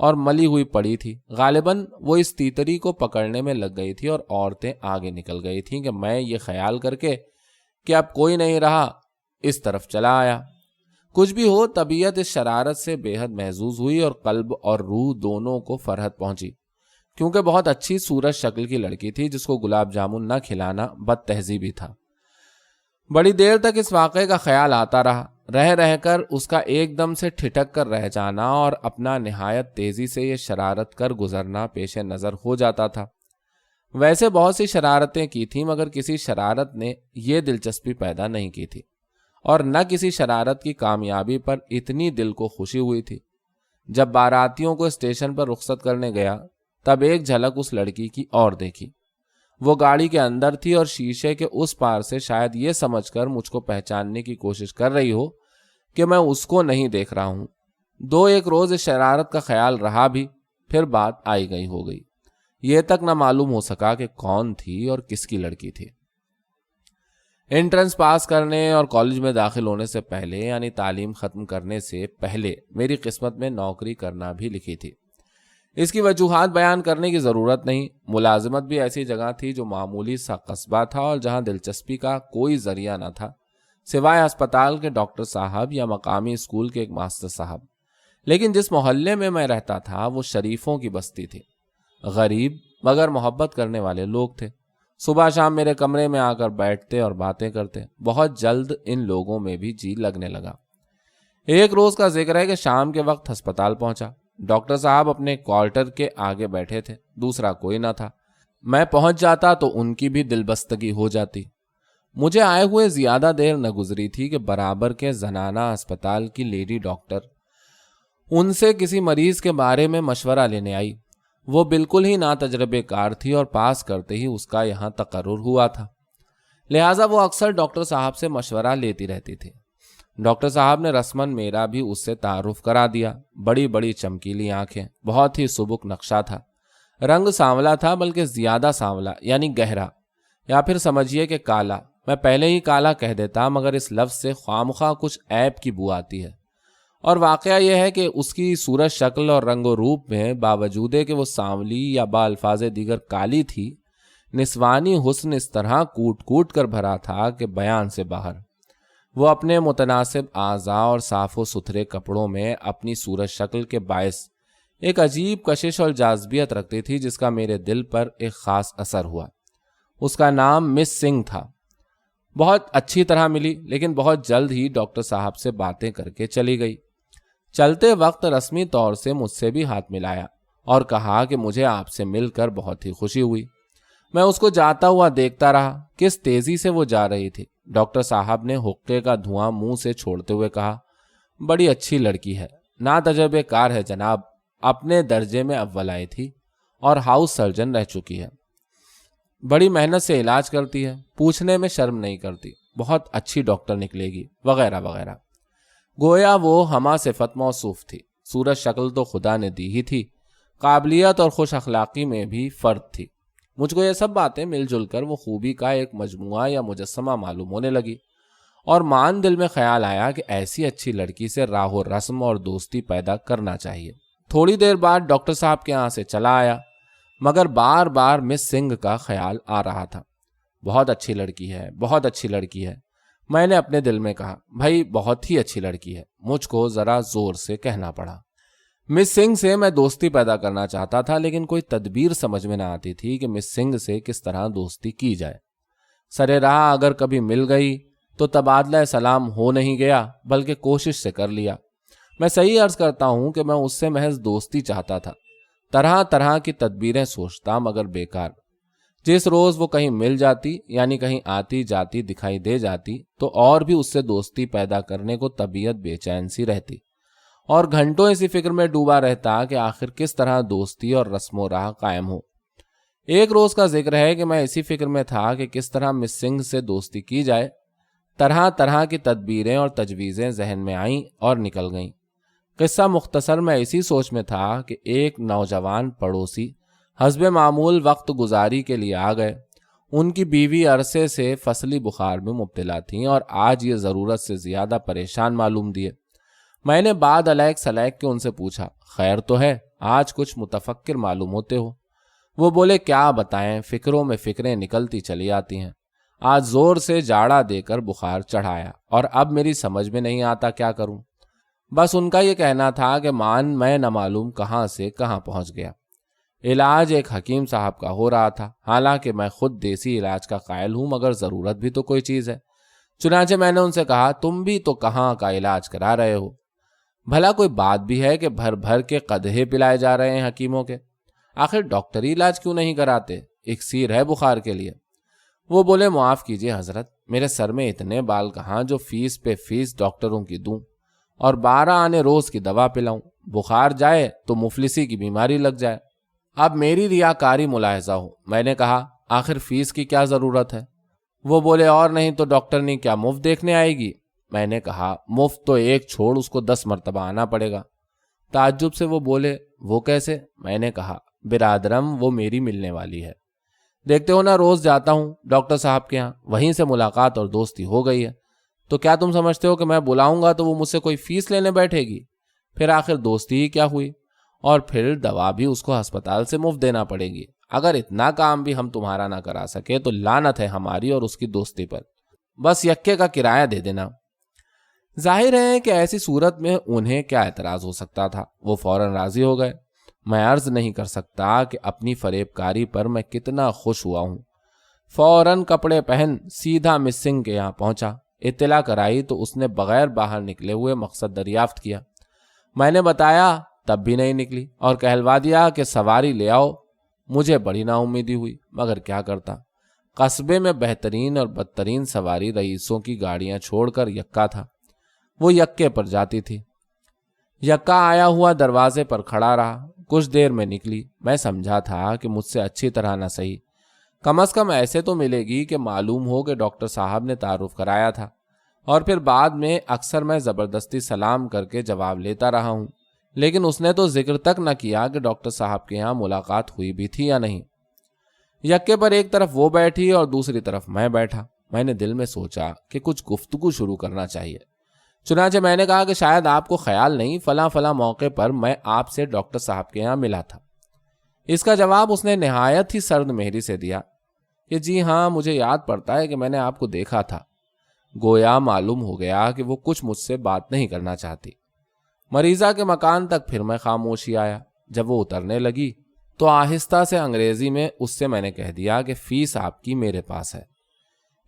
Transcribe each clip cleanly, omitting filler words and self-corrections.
اور ملی ہوئی پڑی تھی۔ غالباً وہ اس تیتری کو پکڑنے میں لگ گئی تھی اور عورتیں آگے نکل گئی تھیں کہ میں یہ خیال کر کے کہ اب کوئی نہیں رہا اس طرف چلا آیا۔ کچھ بھی ہو، طبیعت اس شرارت سے بے حد محظوظ ہوئی اور قلب اور روح دونوں کو فرحت پہنچی، کیونکہ بہت اچھی صورت شکل کی لڑکی تھی جس کو گلاب جامن نہ کھلانا بد تہذیبی تھا۔ بڑی دیر تک اس واقعے کا خیال آتا رہا، رہ کر اس کا ایک دم سے ٹھٹک کر رہ جانا اور اپنا نہایت تیزی سے یہ شرارت کر گزرنا پیش نظر ہو جاتا تھا۔ ویسے بہت سی شرارتیں کی تھیں، مگر کسی شرارت نے یہ دلچسپی پیدا نہیں کی تھی، اور نہ کسی شرارت کی کامیابی پر اتنی دل کو خوشی ہوئی تھی۔ جب باراتیوں کو اسٹیشن پر رخصت کرنے گیا تب ایک جھلک اس لڑکی کی اور دیکھی۔ وہ گاڑی کے اندر تھی اور شیشے کے اس پار سے شاید یہ سمجھ کر مجھ کو پہچاننے کی کوشش کر رہی ہو کہ میں اس کو نہیں دیکھ رہا ہوں۔ 2-1 روز اس شرارت کا خیال رہا بھی، پھر بات آئی گئی ہو گئی۔ یہ تک نہ معلوم ہو سکا کہ کون تھی اور کس کی لڑکی تھی۔ انٹرنس پاس کرنے اور کالج میں داخل ہونے سے پہلے، یعنی تعلیم ختم کرنے سے پہلے، میری قسمت میں نوکری کرنا بھی لکھی تھی۔ اس کی وجوہات بیان کرنے کی ضرورت نہیں۔ ملازمت بھی ایسی جگہ تھی جو معمولی سا قصبہ تھا اور جہاں دلچسپی کا کوئی ذریعہ نہ تھا سوائے اسپتال کے ڈاکٹر صاحب یا مقامی اسکول کے ایک ماسٹر صاحب۔ لیکن جس محلے میں میں رہتا تھا وہ شریفوں کی بستی تھی۔ غریب مگر محبت کرنے والے لوگ تھے۔ صبح شام میرے کمرے میں آ کر بیٹھتے اور باتیں کرتے۔ بہت جلد ان لوگوں میں بھی جی لگنے لگا۔ ایک روز کا ذکر ہے کہ شام کے وقت ہسپتال پہنچا۔ ڈاکٹر صاحب اپنے کوارٹر کے آگے بیٹھے تھے، دوسرا کوئی نہ تھا۔ میں پہنچ جاتا تو ان کی بھی دلبستگی ہو جاتی۔ مجھے آئے ہوئے زیادہ دیر نہ گزری تھی کہ برابر کے زنانہ اسپتال کی لیڈی ڈاکٹر ان سے کسی مریض کے بارے میں مشورہ لینے آئی۔ وہ بالکل ہی ناتجربے کار تھی اور پاس کرتے ہی اس کا یہاں تقرر ہوا تھا، لہٰذا وہ اکثر ڈاکٹر صاحب سے مشورہ لیتی رہتی تھی۔ ڈاکٹر صاحب نے رسماً میرا بھی اس سے تعارف کرا دیا۔ بڑی بڑی چمکیلی آنکھیں، بہت ہی سبک نقشہ تھا، رنگ سانولا تھا، بلکہ زیادہ سانولا یعنی گہرا، یا پھر سمجھیے کہ کالا۔ میں پہلے ہی کالا کہہ دیتا، مگر اس لفظ سے خوامخواہ کچھ عیب کی بو آتی ہے، اور واقعہ یہ ہے کہ اس کی صورت شکل اور رنگ و روپ میں باوجود کہ وہ سانولی یا با الفاظ دیگر کالی تھی، نسوانی حسن اس طرح کوٹ کوٹ کر بھرا تھا کہ بیان سے باہر۔ وہ اپنے متناسب اعضاء اور صاف و ستھرے کپڑوں میں اپنی صورت شکل کے باعث ایک عجیب کشش اور جاذبیت رکھتی تھی جس کا میرے دل پر ایک خاص اثر ہوا۔ اس کا نام مس سنگھ تھا۔ بہت اچھی طرح ملی، لیکن بہت جلد ہی ڈاکٹر صاحب سے باتیں کر کے چلی گئی۔ چلتے وقت رسمی طور سے مجھ سے بھی ہاتھ ملایا اور کہا کہ مجھے آپ سے مل کر بہت ہی خوشی ہوئی۔ میں اس کو جاتا ہوا دیکھتا رہا، کس تیزی سے وہ جا رہی تھی۔ ڈاکٹر صاحب نے حقے کا دھواں منہ سے چھوڑتے ہوئے کہا، بڑی اچھی لڑکی ہے، ناتجربے کار ہے جناب، اپنے درجے میں اول آئی تھی اور ہاؤس سرجن رہ چکی ہے، بڑی محنت سے علاج کرتی ہے، پوچھنے میں شرم نہیں کرتی، بہت اچھی ڈاکٹر نکلے گی، وغیرہ وغیرہ۔ گویا وہ ہمہ صفت موصوف تھی۔ صورت شکل تو خدا نے دی ہی تھی، قابلیت اور خوش اخلاقی میں بھی فرد تھی۔ مجھ کو یہ سب باتیں مل جل کر وہ خوبی کا ایک مجموعہ یا مجسمہ معلوم ہونے لگی، اور مان دل میں خیال آیا کہ ایسی اچھی لڑکی سے راہ و رسم اور دوستی پیدا کرنا چاہیے۔ تھوڑی دیر بعد ڈاکٹر صاحب کے یہاں سے چلا آیا، مگر بار بار مس سنگھ کا خیال آ رہا تھا۔ بہت اچھی لڑکی ہے، بہت اچھی لڑکی ہے، میں نے اپنے دل میں کہا۔ بھائی بہت ہی اچھی لڑکی ہے، مجھ کو ذرا زور سے کہنا پڑا۔ مس سنگھ سے میں دوستی پیدا کرنا چاہتا تھا، لیکن کوئی تدبیر سمجھ میں نہ آتی تھی کہ مس سنگھ سے کس طرح دوستی کی جائے۔ سرے راہ اگر کبھی مل گئی تو تبادلہ سلام ہو نہیں گیا، بلکہ کوشش سے کر لیا۔ میں صحیح عرض کرتا ہوں کہ میں اس سے محض دوستی چاہتا تھا، طرح طرح کی تدبیریں سوچتا مگر بیکار۔ جس روز وہ کہیں مل جاتی، یعنی کہیں آتی جاتی دکھائی دے جاتی، تو اور بھی اس سے دوستی پیدا کرنے کو طبیعت بے چین سی رہتی، اور گھنٹوں اسی فکر میں ڈوبا رہتا کہ آخر کس طرح دوستی اور رسم و راہ قائم ہو۔ ایک روز کا ذکر ہے کہ میں اسی فکر میں تھا کہ کس طرح مس سنگھ سے دوستی کی جائے۔ طرح طرح کی تدبیریں اور تجویزیں ذہن میں آئیں اور نکل گئیں۔ قصہ مختصر میں اسی سوچ میں تھا کہ ایک نوجوان پڑوسی حسب معمول وقت گزاری کے لیے آ گئے۔ ان کی بیوی عرصے سے فصلی بخار میں مبتلا تھیں اور آج یہ ضرورت سے زیادہ پریشان معلوم دیے۔ میں نے بعد علیک سلیک کے ان سے پوچھا، خیر تو ہے؟ آج کچھ متفکر معلوم ہوتے ہو۔ وہ بولے کیا بتائیں، فکروں میں فکریں نکلتی چلی آتی ہیں۔ آج زور سے جاڑا دے کر بخار چڑھایا اور اب میری سمجھ میں نہیں آتا کیا کروں۔ بس ان کا یہ کہنا تھا کہ میں نہ معلوم کہاں سے کہاں پہنچ گیا۔ علاج ایک حکیم صاحب کا ہو رہا تھا، حالانکہ میں خود دیسی علاج کا قائل ہوں، مگر ضرورت بھی تو کوئی چیز ہے۔ چنانچہ میں نے ان سے کہا تم بھی تو کہاں کا علاج کرا رہے ہو؟ بھلا کوئی بات بھی ہے کہ بھر بھر کے قدحے پلائے جا رہے ہیں حکیموں کے؟ آخر ڈاکٹری علاج کیوں نہیں کراتے؟ اکسیر ہے بخار کے لیے۔ وہ بولے معاف کیجئے حضرت، میرے سر میں اتنے بال کہاں جو فیس پہ فیس ڈاکٹروں کی دوں اور 12 آنے روز کی دوا پلاؤں۔ بخار جائے تو مفلسی کی بیماری لگ جائے۔ اب میری ریاکاری ملاحظہ ہو۔ میں نے کہا آخر فیس کی کیا ضرورت ہے؟ وہ بولے اور نہیں تو ڈاکٹرنی کیا مفت دیکھنے آئے گی؟ میں نے کہا مفت تو ایک چھوڑ، اس کو 10 مرتبہ آنا پڑے گا۔ تعجب سے وہ بولے وہ کیسے؟ میں نے کہا برادرم وہ میری ملنے والی ہے، دیکھتے ہو نا روز جاتا ہوں ڈاکٹر صاحب کے ہاں، وہیں سے ملاقات اور دوستی ہو گئی ہے۔ تو کیا تم سمجھتے ہو کہ میں بلاؤں گا تو وہ مجھ سے کوئی فیس لینے بیٹھے گی؟ پھر آخر دوستی ہی کیا ہوئی؟ اور پھر دوا بھی اس کو ہسپتال سے مفت دینا پڑے گی۔ اگر اتنا کام بھی ہم تمہارا نہ کرا سکے تو لعنت ہے ہماری اور اس کی دوستی پر، بس یکے کا کرایہ دے دینا۔ ظاہر ہے کہ ایسی صورت میں انہیں کیا اعتراض ہو سکتا تھا، وہ فوراً راضی ہو گئے۔ میں عرض نہیں کر سکتا کہ اپنی فریب کاری پر میں کتنا خوش ہوا ہوں۔ فوراً کپڑے پہن سیدھا مس سنگھ کے یہاں پہنچا۔ اطلاع کرائی تو اس نے بغیر باہر نکلے ہوئے مقصد دریافت کیا۔ میں نے بتایا تب بھی نہیں نکلی اور کہلوا دیا کہ سواری لے آؤ۔ مجھے بڑی نا امیدی ہوئی، مگر کیا کرتا۔ قصبے میں بہترین اور بدترین سواری رئیسوں کی گاڑیاں چھوڑ کر یکا تھا، وہ یکے پر جاتی تھی۔ یکا آیا ہوا دروازے پر کھڑا رہا، کچھ دیر میں نکلی۔ میں سمجھا تھا کہ مجھ سے اچھی طرح نہ سہی، کم از کم ایسے تو ملے گی کہ معلوم ہو کہ ڈاکٹر صاحب نے تعارف کرایا تھا، اور پھر بعد میں اکثر میں زبردستی سلام کر کے جواب لیتا رہا ہوں، لیکن اس نے تو ذکر تک نہ کیا کہ ڈاکٹر صاحب کے یہاں ملاقات ہوئی بھی تھی یا نہیں۔ یکے پر ایک طرف وہ بیٹھی اور دوسری طرف میں بیٹھا۔ میں نے دل میں سوچا کہ کچھ گفتگو شروع کرنا چاہیے۔ چنانچہ میں نے کہا کہ شاید آپ کو خیال نہیں، فلاں فلاں موقع پر میں آپ سے ڈاکٹر صاحب کے یہاں ملا تھا۔ اس کا جواب اس نے نہایت ہی سرد مہری سے دیا کہ جی ہاں، مجھے یاد پڑتا ہے کہ میں نے آپ کو دیکھا تھا۔ گویا معلوم ہو گیا کہ وہ کچھ مجھ سے بات نہیں کرنا چاہتی۔ مریضہ کے مکان تک پھر میں خاموشی آیا۔ جب وہ اترنے لگی تو آہستہ سے انگریزی میں اس سے میں نے کہہ دیا کہ فیس آپ کی میرے پاس ہے۔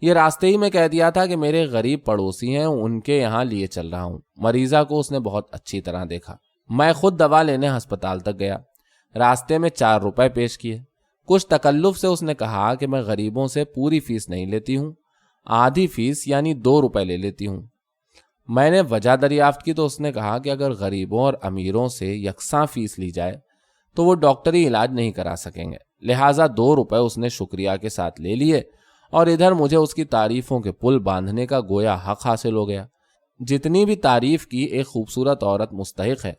یہ راستے ہی میں کہہ دیا تھا کہ میرے غریب پڑوسی ہیں، ان کے یہاں لیے چل رہا ہوں۔ مریضہ کو اس نے بہت اچھی طرح دیکھا۔ میں خود دوا لینے ہسپتال تک گیا، راستے میں 4 روپے پیش کیے۔ کچھ تکلف سے اس نے کہا کہ میں غریبوں سے پوری فیس نہیں لیتی ہوں، آدھی فیس یعنی 2 روپے لے لیتی ہوں۔ میں نے وجہ دریافت کی تو اس نے کہا کہ اگر غریبوں اور امیروں سے یکساں فیس لی جائے تو وہ ڈاکٹری علاج نہیں کرا سکیں گے، لہٰذا 2 روپے اس نے شکریہ کے ساتھ لے لیے، اور ادھر مجھے اس کی تعریفوں کے پل باندھنے کا گویا حق حاصل ہو گیا۔ جتنی بھی تعریف کی ایک خوبصورت عورت مستحق ہے،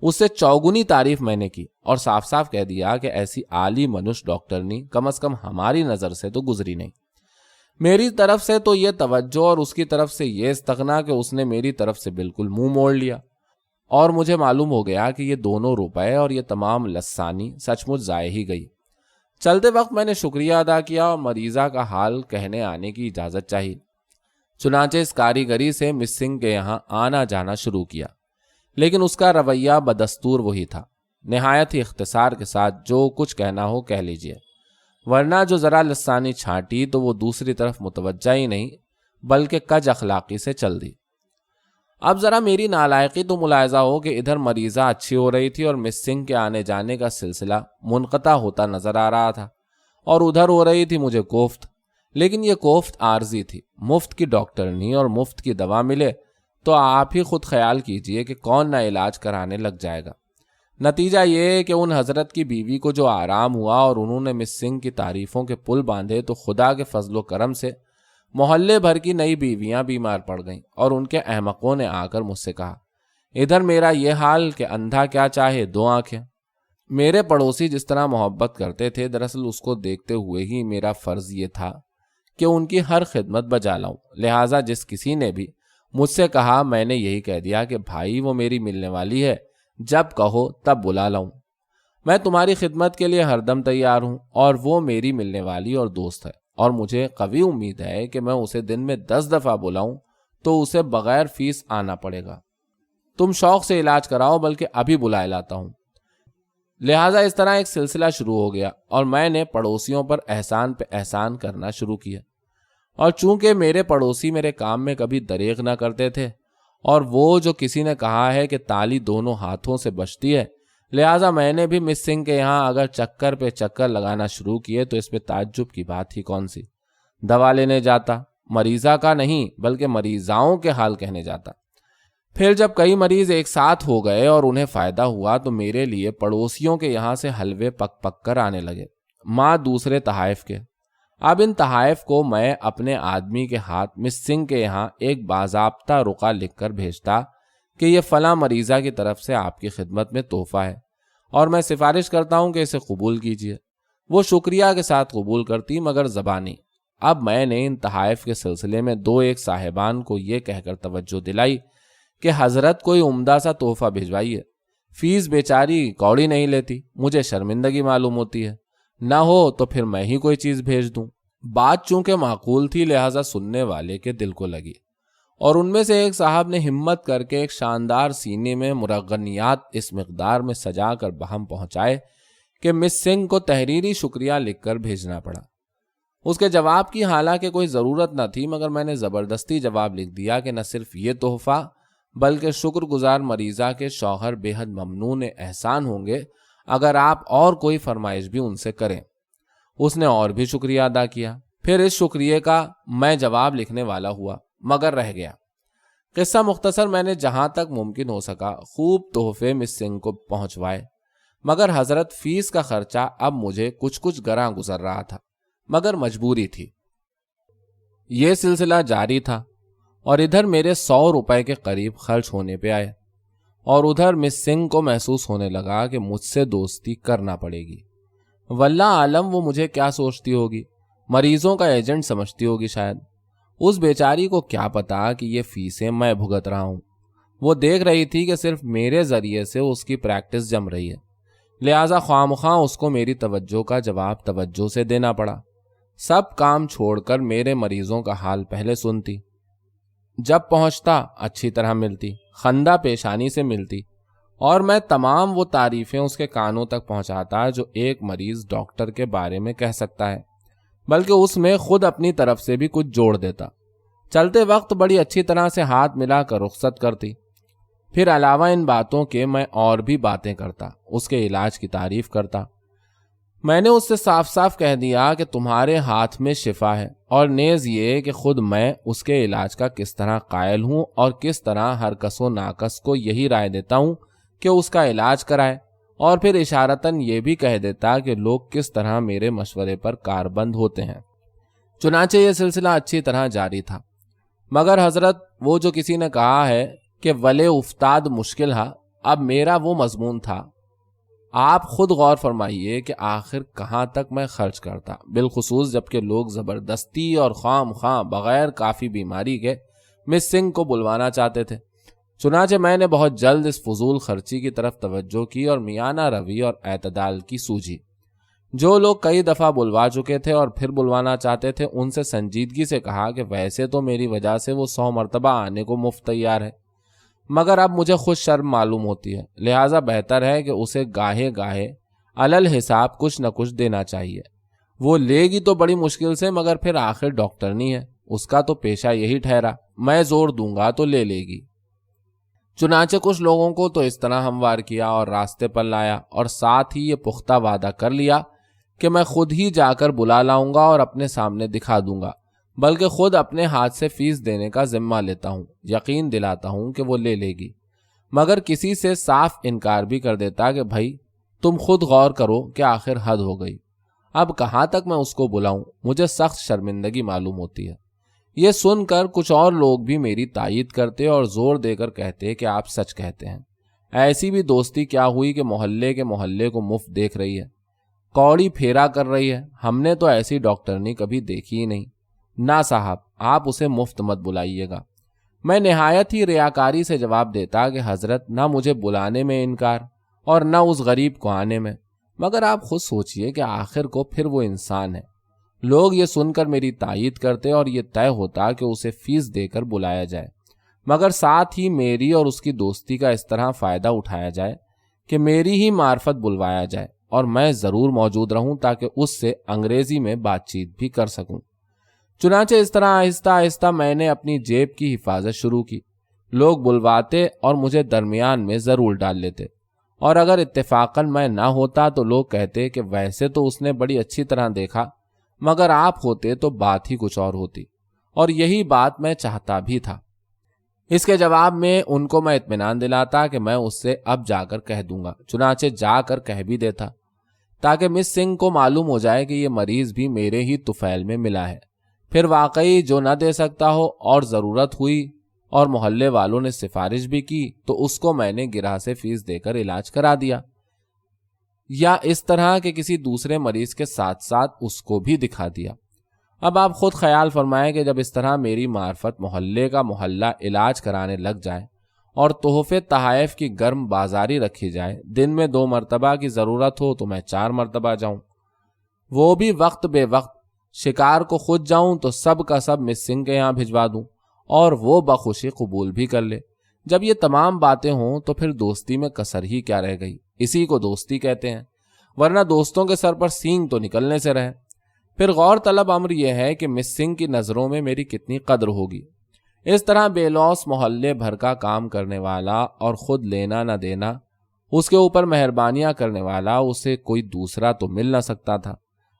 اس سے چوگنی تعریف میں نے کی اور صاف صاف کہہ دیا کہ ایسی عالی منش ڈاکٹرنی کم از کم ہماری نظر سے تو گزری نہیں۔ میری طرف سے تو یہ توجہ اور اس کی طرف سے یہ استغنا کہ اس نے میری طرف سے بالکل منہ موڑ لیا، اور مجھے معلوم ہو گیا کہ یہ 2 روپے اور یہ تمام لسانی سچ مچ ضائع ہی گئی۔ چلتے وقت میں نے شکریہ ادا کیا اور مریضہ کا حال کہنے آنے کی اجازت چاہی۔ چنانچہ اس کاریگری سے مس سنگھ کے یہاں آنا جانا شروع کیا، لیکن اس کا رویہ بدستور وہی تھا، نہایت ہی اختصار کے ساتھ جو کچھ کہنا ہو کہہ لیجئے، ورنہ جو ذرا لسانی چھانٹی تو وہ دوسری طرف متوجہ ہی نہیں بلکہ کج اخلاقی سے چل دی۔ اب ذرا میری نالائقی تو ملاحظہ ہو کہ ادھر مریضہ اچھی ہو رہی تھی اور مس سنگھ کے آنے جانے کا سلسلہ منقطع ہوتا نظر آ رہا تھا، اور ادھر ہو رہی تھی مجھے کوفت، لیکن یہ کوفت عارضی تھی۔ مفت کی ڈاکٹرنی اور مفت کی دوا ملے تو آپ ہی خود خیال کیجئے کہ کون نہ علاج کرانے لگ جائے گا۔ نتیجہ یہ کہ ان حضرت کی بیوی کو جو آرام ہوا اور انہوں نے مس سنگھ کی تعریفوں کے پل باندھے تو خدا کے فضل و کرم سے محلے بھر کی نئی بیویاں بیمار پڑ گئیں، اور ان کے احمقوں نے آ کر مجھ سے کہا ادھر میرا یہ حال کہ اندھا کیا چاہے 2 آنکھیں۔ میرے پڑوسی جس طرح محبت کرتے تھے، دراصل اس کو دیکھتے ہوئے ہی میرا فرض یہ تھا کہ ان کی ہر خدمت بجا لاؤں، لہٰذا جس کسی نے بھی مجھ سے کہا میں نے یہی کہہ دیا کہ بھائی وہ میری ملنے والی ہے، جب کہو تب بلا لاؤں۔ میں تمہاری خدمت کے لیے ہر دم تیار ہوں، اور وہ میری ملنے والی اور دوست ہے، اور مجھے قوی امید ہے کہ میں اسے دن میں 10 دفعہ بلاؤں تو اسے بغیر فیس آنا پڑے گا۔ تم شوق سے علاج کراؤ، بلکہ ابھی بلائے لاتا ہوں۔ لہٰذا اس طرح ایک سلسلہ شروع ہو گیا، اور میں نے پڑوسیوں پر احسان پہ احسان کرنا شروع کیا، اور چونکہ میرے پڑوسی میرے کام میں کبھی دریغ نہ کرتے تھے، اور وہ جو کسی نے کہا ہے کہ تالی دونوں ہاتھوں سے بجتی ہے، لہٰذا میں نے بھی مس سنگھ کے یہاں اگر چکر پہ چکر لگانا شروع کیے تو اس پہ تعجب کی بات ہی کون سی۔ دوا لینے جاتا، مریضہ کا نہیں بلکہ مریضاؤں کے حال کہنے جاتا۔ پھر جب کئی مریض ایک ساتھ ہو گئے اور انہیں فائدہ ہوا تو میرے لیے پڑوسیوں کے یہاں سے حلوے پک پک کر آنے لگے، ماں دوسرے تحائف کے۔ اب ان تحائف کو میں اپنے آدمی کے ہاتھ مس سنگھ کے یہاں ایک باضابطہ رقعہ لکھ کر بھیجتا کہ یہ فلاں مریضہ کی طرف سے آپ کی خدمت میں تحفہ ہے، اور میں سفارش کرتا ہوں کہ اسے قبول کیجیے۔ وہ شکریہ کے ساتھ قبول کرتی، مگر زبانی۔ اب میں نے ان تحائف کے سلسلے میں 2 صاحبان کو یہ کہہ کر توجہ دلائی کہ حضرت کوئی عمدہ سا تحفہ بھجوائیے، فیس بیچاری کوڑی نہیں لیتی، مجھے شرمندگی معلوم ہوتی ہے، نہ ہو تو پھر میں ہی کوئی چیز بھیج دوں۔ بات چونکہ معقول تھی لہٰذا سننے والے کے دل کو لگی، اور ان میں سے ایک صاحب نے ہمت کر کے ایک شاندار سینے میں مرغنیات اس مقدار میں سجا کر بہم پہنچائے کہ مس سنگھ کو تحریری شکریہ لکھ کر بھیجنا پڑا۔ اس کے جواب کی حالانکہ کوئی ضرورت نہ تھی، مگر میں نے زبردستی جواب لکھ دیا کہ نہ صرف یہ تحفہ بلکہ شکر گزار مریضہ کے شوہر بے حد ممنون احسان ہوں گے اگر آپ اور کوئی فرمائش بھی ان سے کریں۔ اس نے اور بھی شکریہ ادا کیا۔ پھر اس شکریہ کا میں جواب لکھنے والا ہوا، مگر رہ گیا۔ قصہ مختصر، میں نے جہاں تک ممکن ہو سکا خوب تحفے مس سنگھ کو پہنچوائے، مگر حضرت فیس کا خرچہ اب مجھے کچھ گراں گزر رہا تھا، مگر مجبوری تھی۔ یہ سلسلہ جاری تھا، اور ادھر میرے 100 روپے کے قریب خرچ ہونے پہ آئے، اور ادھر مس سنگھ کو محسوس ہونے لگا کہ مجھ سے دوستی کرنا پڑے گی۔ واللہ عالم وہ مجھے کیا سوچتی ہوگی، مریضوں کا ایجنٹ سمجھتی ہوگی شاید۔ اس بیچاری کو کیا پتا کہ یہ فیسیں میں بھگت رہا ہوں۔ وہ دیکھ رہی تھی کہ صرف میرے ذریعے سے اس کی پریکٹس جم رہی ہے، لہٰذا خواہ اس کو میری توجہ کا جواب توجہ سے دینا پڑا۔ سب کام چھوڑ کر میرے مریضوں کا حال پہلے سنتی، جب پہنچتا اچھی طرح ملتی، خندہ پیشانی سے ملتی، اور میں تمام وہ تعریفیں اس کے کانوں تک پہنچاتا جو ایک مریض ڈاکٹر کے بارے میں کہہ سکتا ہے، بلکہ اس میں خود اپنی طرف سے بھی کچھ جوڑ دیتا۔ چلتے وقت بڑی اچھی طرح سے ہاتھ ملا کر رخصت کرتی۔ پھر علاوہ ان باتوں کے میں اور بھی باتیں کرتا، اس کے علاج کی تعریف کرتا۔ میں نے اس سے صاف صاف کہہ دیا کہ تمہارے ہاتھ میں شفا ہے، اور نیز یہ کہ خود میں اس کے علاج کا کس طرح قائل ہوں، اور کس طرح ہر کس و ناکس کو یہی رائے دیتا ہوں کہ اس کا علاج کرائے، اور پھر اشارتاً یہ بھی کہہ دیتا کہ لوگ کس طرح میرے مشورے پر کاربند ہوتے ہیں۔ چنانچہ یہ سلسلہ اچھی طرح جاری تھا، مگر حضرت وہ جو کسی نے کہا ہے کہ ولے افتاد مشکل ہے، اب میرا وہ مضمون تھا۔ آپ خود غور فرمائیے کہ آخر کہاں تک میں خرچ کرتا، بالخصوص جبکہ لوگ زبردستی اور خواہ بغیر کافی بیماری کے مس سنگھ کو بلوانا چاہتے تھے۔ چنانچہ میں نے بہت جلد اس فضول خرچی کی طرف توجہ کی اور میانہ روی اور اعتدال کی سوجھی۔ جو لوگ کئی دفعہ بلوا چکے تھے اور پھر بلوانا چاہتے تھے، ان سے سنجیدگی سے کہا کہ ویسے تو میری وجہ سے وہ 100 مرتبہ آنے کو مفت تیار ہے، مگر اب مجھے خود شرم معلوم ہوتی ہے، لہٰذا بہتر ہے کہ اسے گاہے علل حساب کچھ نہ کچھ دینا چاہیے۔ وہ لے گی تو بڑی مشکل سے، مگر پھر آخر ڈاکٹر نہیں ہے، اس کا تو پیشہ یہی ٹھہرا، میں زور دوں گا تو لے لے گی۔ چنانچہ کچھ لوگوں کو تو اس طرح ہموار کیا اور راستے پر لایا، اور ساتھ ہی یہ پختہ وعدہ کر لیا کہ میں خود ہی جا کر بلا لاؤں گا اور اپنے سامنے دکھا دوں گا، بلکہ خود اپنے ہاتھ سے فیس دینے کا ذمہ لیتا ہوں، یقین دلاتا ہوں کہ وہ لے لے گی، مگر کسی سے صاف انکار بھی کر دیتا کہ بھائی تم خود غور کرو کہ آخر حد ہو گئی، اب کہاں تک میں اس کو بلاؤں، مجھے سخت شرمندگی معلوم ہوتی ہے۔ یہ سن کر کچھ اور لوگ بھی میری تائید کرتے اور زور دے کر کہتے کہ آپ سچ کہتے ہیں، ایسی بھی دوستی کیا ہوئی کہ محلے کے محلے کو مفت دیکھ رہی ہے، کوڑی پھیرا کر رہی ہے، ہم نے تو ایسی ڈاکٹرنی کبھی دیکھی ہی نہیں۔ نہ صاحب، آپ اسے مفت مت بلائیے گا۔ میں نہایت ہی ریاکاری سے جواب دیتا کہ حضرت نہ مجھے بلانے میں انکار اور نہ اس غریب کو آنے میں، مگر آپ خود سوچئے کہ آخر کو پھر وہ انسان ہے۔ لوگ یہ سن کر میری تائید کرتے اور یہ طے ہوتا کہ اسے فیس دے کر بلایا جائے، مگر ساتھ ہی میری اور اس کی دوستی کا اس طرح فائدہ اٹھایا جائے کہ میری ہی معرفت بلوایا جائے اور میں ضرور موجود رہوں تاکہ اس سے انگریزی میں بات چیت بھی کر سکوں۔ چنانچہ اس طرح آہستہ آہستہ میں نے اپنی جیب کی حفاظت شروع کی۔ لوگ بلواتے اور مجھے درمیان میں ضرور ڈال لیتے، اور اگر اتفاقاً میں نہ ہوتا تو لوگ کہتے کہ ویسے تو اس نے بڑی اچھی طرح دیکھا، مگر آپ ہوتے تو بات ہی کچھ اور ہوتی، اور یہی بات میں چاہتا بھی تھا۔ اس کے جواب میں ان کو میں اطمینان دلاتا کہ میں اس سے اب جا کر کہہ دوں گا، چنانچہ جا کر کہہ بھی دیتا تاکہ مس سنگھ کو معلوم ہو جائے کہ یہ مریض بھی میرے ہی طفیل میں ملا ہے۔ پھر واقعی جو نہ دے سکتا ہو اور ضرورت ہوئی اور محلے والوں نے سفارش بھی کی تو اس کو میں نے گرہ سے فیس دے کر علاج کرا دیا، یا اس طرح کہ کسی دوسرے مریض کے ساتھ ساتھ اس کو بھی دکھا دیا۔ اب آپ خود خیال فرمائیں کہ جب اس طرح میری معرفت محلے کا محلہ علاج کرانے لگ جائے اور تحفے تحائف کی گرم بازاری رکھی جائے، دن میں 2 مرتبہ کی ضرورت ہو تو میں 4 مرتبہ جاؤں، وہ بھی وقت بے وقت، شکار کو خود جاؤں تو سب کا سب مس سنگھ کے یہاں بھجوا دوں اور وہ بخوشی قبول بھی کر لے۔ جب یہ تمام باتیں ہوں تو پھر دوستی میں کسر ہی کیا رہ گئی؟ اسی کو دوستی کہتے ہیں، ورنہ دوستوں کے سر پر سینگ تو نکلنے سے رہے۔ پھر غور طلب امر یہ ہے کہ مس سنگھ کی نظروں میں میری کتنی قدر ہوگی۔ اس طرح بے لوث محلے بھر کا کام کرنے والا اور خود لینا نہ دینا، اس کے اوپر مہربانیاں کرنے والا، اسے کوئی دوسرا تو مل نہ سکتا تھا۔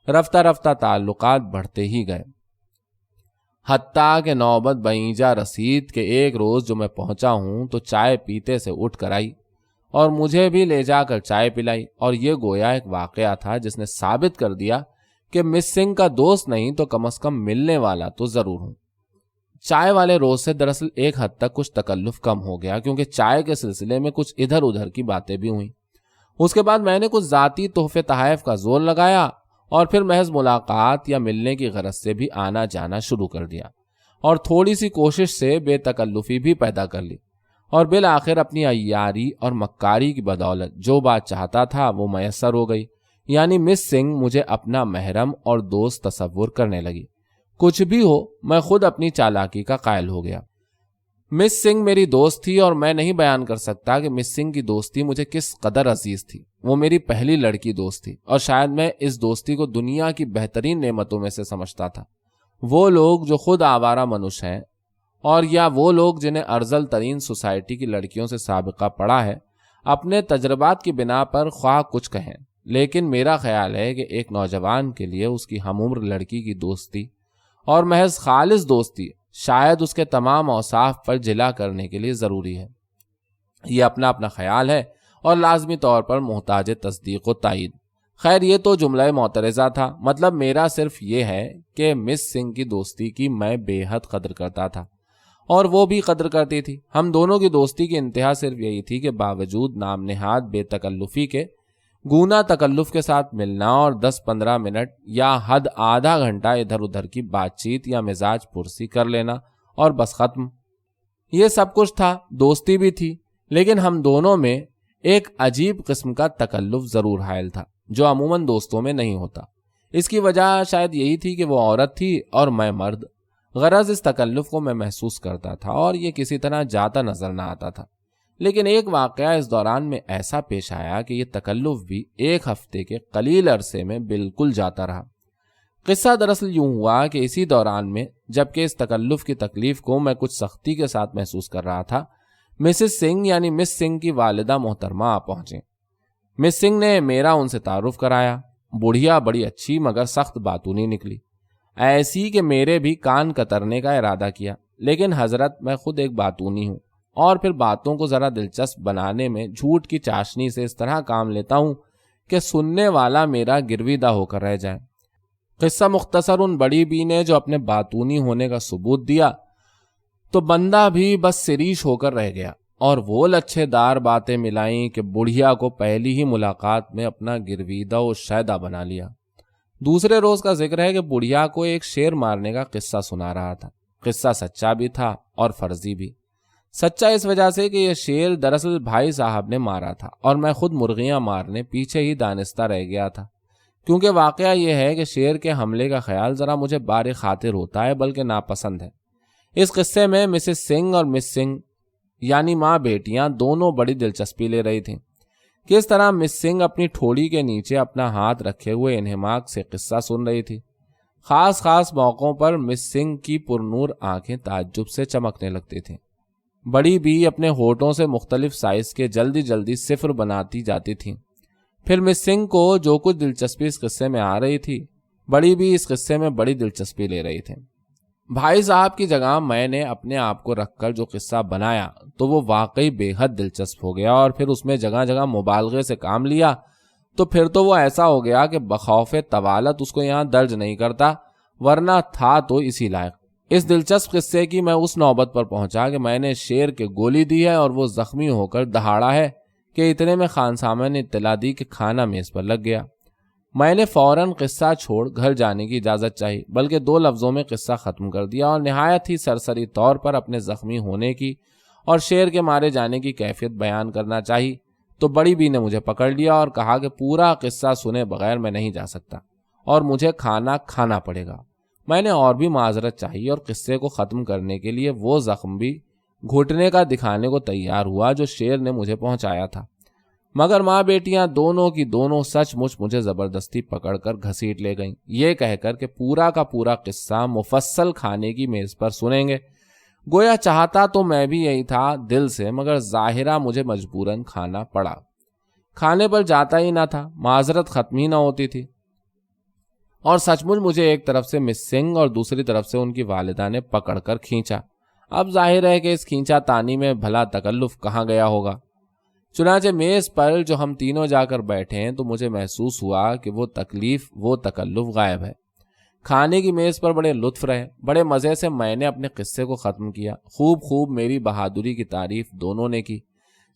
رفتہ رفتہ تعلقات بڑھتے ہی گئے، حتیٰ کہ نوبت بعیجا رسید کہ ایک روز جو میں پہنچا ہوں تو چائے پیتے سے اٹھ کر آئی اور مجھے بھی لے جا کر چائے پلائی، اور یہ گویا ایک واقعہ تھا جس نے ثابت کر دیا کہ مس سنگھ کا دوست نہیں تو کم از کم ملنے والا تو ضرور ہوں۔ چائے والے روز سے دراصل ایک حد تک کچھ تکلف کم ہو گیا، کیونکہ چائے کے سلسلے میں کچھ ادھر ادھر کی باتیں بھی ہوئیں۔ اس کے بعد میں نے کچھ ذاتی تحفے تحائف کا زور لگایا اور پھر محض ملاقات یا ملنے کی غرض سے بھی آنا جانا شروع کر دیا، اور تھوڑی سی کوشش سے بے تکلفی بھی پیدا کر لی، اور بالآخر اپنی عیاری اور مکاری کی بدولت جو بات چاہتا تھا وہ میسر ہو گئی، یعنی مس سنگھ مجھے اپنا محرم اور دوست تصور کرنے لگی۔ کچھ بھی ہو، میں خود اپنی چالاکی کا قائل ہو گیا۔ مس سنگھ میری دوست تھی اور میں نہیں بیان کر سکتا کہ مس سنگھ کی دوستی مجھے کس قدر عزیز تھی۔ وہ میری پہلی لڑکی دوست تھی، اور شاید میں اس دوستی کو دنیا کی بہترین نعمتوں میں سے سمجھتا تھا۔ وہ لوگ جو خود آوارہ منش ہیں، اور یا وہ لوگ جنہیں ارذل ترین سوسائٹی کی لڑکیوں سے سابقہ پڑا ہے، اپنے تجربات کی بنا پر خواہ کچھ کہیں، لیکن میرا خیال ہے کہ ایک نوجوان کے لیے اس کی ہم عمر لڑکی کی دوستی اور محض خالص دوستی شاید اس کے تمام اوصاف پر جلا کرنے کے لیے ضروری ہے۔ یہ اپنا اپنا خیال ہے اور لازمی طور پر محتاج تصدیق و تائید۔ خیر، یہ تو جملہ معترضہ تھا۔ مطلب میرا صرف یہ ہے کہ مس سنگھ کی دوستی کی میں بے حد قدر کرتا تھا اور وہ بھی قدر کرتی تھی۔ ہم دونوں کی دوستی کی انتہا صرف یہی تھی کہ باوجود نام نہاد بے تکلفی کے گونا تکلف کے ساتھ ملنا اور 10-15 منٹ یا حد آدھا گھنٹہ ادھر ادھر کی بات چیت یا مزاج پرسی کر لینا اور بس ختم۔ یہ سب کچھ تھا، دوستی بھی تھی، لیکن ہم دونوں میں ایک عجیب قسم کا تکلف ضرور حائل تھا جو عموماً دوستوں میں نہیں ہوتا۔ اس کی وجہ شاید یہی تھی کہ وہ عورت تھی اور میں مرد۔ غرض اس تکلف کو میں محسوس کرتا تھا اور یہ کسی طرح جاتا نظر نہ آتا تھا، لیکن ایک واقعہ اس دوران میں ایسا پیش آیا کہ یہ تکلف بھی 1 ہفتے کے قلیل عرصے میں بالکل جاتا رہا۔ قصہ دراصل یوں ہوا کہ اسی دوران میں جبکہ اس تکلف کی تکلیف کو میں کچھ سختی کے ساتھ محسوس کر رہا تھا، مسز سنگھ یعنی مس سنگھ کی والدہ محترمہ آ پہنچیں۔ مس سنگھ نے میرا ان سے تعارف کرایا۔ بڑھیا بڑی اچھی مگر سخت باتونی نکلی، ایسی کہ میرے بھی کان کترنے کا ارادہ کیا، لیکن حضرت میں خود ایک باتونی ہوں اور پھر باتوں کو ذرا دلچسپ بنانے میں جھوٹ کی چاشنی سے اس طرح کام لیتا ہوں کہ سننے والا میرا گرویدہ ہو کر رہ جائے۔ قصہ مختصر، ان بڑی بی نے جو اپنے باتونی ہونے کا ثبوت دیا تو بندہ بھی بس سریش ہو کر رہ گیا، اور وہ لچھے دار باتیں ملائیں کہ بڑھیا کو پہلی ہی ملاقات میں اپنا گرویدہ و شیدہ بنا لیا۔ دوسرے روز کا ذکر ہے کہ بڑھیا کو ایک شیر مارنے کا قصہ سنا رہا تھا۔ قصہ سچا بھی تھا اور فرضی بھی۔ سچا اس وجہ سے کہ یہ شیر دراصل بھائی صاحب نے مارا تھا اور میں خود مرغیاں مارنے پیچھے ہی دانستہ رہ گیا تھا، کیونکہ واقعہ یہ ہے کہ شیر کے حملے کا خیال ذرا مجھے بار خاطر ہوتا ہے بلکہ ناپسند ہے۔ اس قصے میں مسز سنگھ اور مس سنگھ یعنی ماں بیٹیاں دونوں بڑی دلچسپی لے رہی تھیں۔ کس طرح مس سنگھ اپنی ٹھوڑی کے نیچے اپنا ہاتھ رکھے ہوئے انہماک سے قصہ سن رہی تھی۔ خاص موقعوں پر مس سنگھ کی پرنور آنکھیں تعجب سے چمکنے لگتی تھیں۔ بڑی بی اپنے ہونٹوں سے مختلف سائز کے جلدی صفر بناتی جاتی تھیں۔ پھر مس سنگھ کو جو کچھ دلچسپی اس قصے میں آ رہی تھی، بڑی بی اس قصے میں بڑی دلچسپی لے رہی تھے۔ بھائی صاحب کی جگہ میں نے اپنے آپ کو رکھ کر جو قصہ بنایا تو وہ واقعی بے حد دلچسپ ہو گیا، اور پھر اس میں جگہ مبالغے سے کام لیا تو پھر تو وہ ایسا ہو گیا کہ بخوف طوالت اس کو یہاں درج نہیں کرتا، ورنہ تھا تو اسی لائق۔ اس دلچسپ قصے کی میں اس نوبت پر پہنچا کہ میں نے شیر کے گولی دی ہے اور وہ زخمی ہو کر دہاڑا ہے کہ اتنے میں خان صاحب نے اطلاع دی کہ کھانا میز پر لگ گیا۔ میں نے فوراً قصہ چھوڑ گھر جانے کی اجازت چاہی، بلکہ 2 لفظوں میں قصہ ختم کر دیا اور نہایت ہی سرسری طور پر اپنے زخمی ہونے کی اور شیر کے مارے جانے کی کیفیت بیان کرنا چاہی تو بڑی بی نے مجھے پکڑ لیا اور کہا کہ پورا قصہ سنے بغیر میں نہیں جا سکتا اور مجھے کھانا پڑے گا۔ میں نے اور بھی معذرت چاہی اور قصے کو ختم کرنے کے لیے وہ زخم بھی گھٹنے کا دکھانے کو تیار ہوا جو شیر نے مجھے پہنچایا تھا، مگر ماں بیٹیاں دونوں کی دونوں سچ مچ مجھے زبردستی پکڑ کر گھسیٹ لے گئیں، یہ کہہ کر کہ پورا کا پورا قصہ مفصل کھانے کی میز پر سنیں گے۔ گویا چاہتا تو میں بھی یہی تھا دل سے، مگر ظاہرہ مجھے مجبوراً کھانا پڑا۔ کھانے پر جاتا ہی نہ تھا، معذرت ختم ہی نہ ہوتی تھی، اور سچ مچ مجھے ایک طرف سے مس سنگھ اور دوسری طرف سے ان کی والدہ نے پکڑ کر کھینچا۔ اب ظاہر ہے کہ اس کھینچا تانی میں بھلا تکلف کہاں گیا ہوگا۔ چنانچہ میز پر جو ہم تینوں جا کر بیٹھے ہیں تو مجھے محسوس ہوا کہ وہ تکلف غائب ہے۔ کھانے کی میز پر بڑے لطف رہے، بڑے مزے سے میں نے اپنے قصے کو ختم کیا۔ خوب میری بہادری کی تعریف دونوں نے کی۔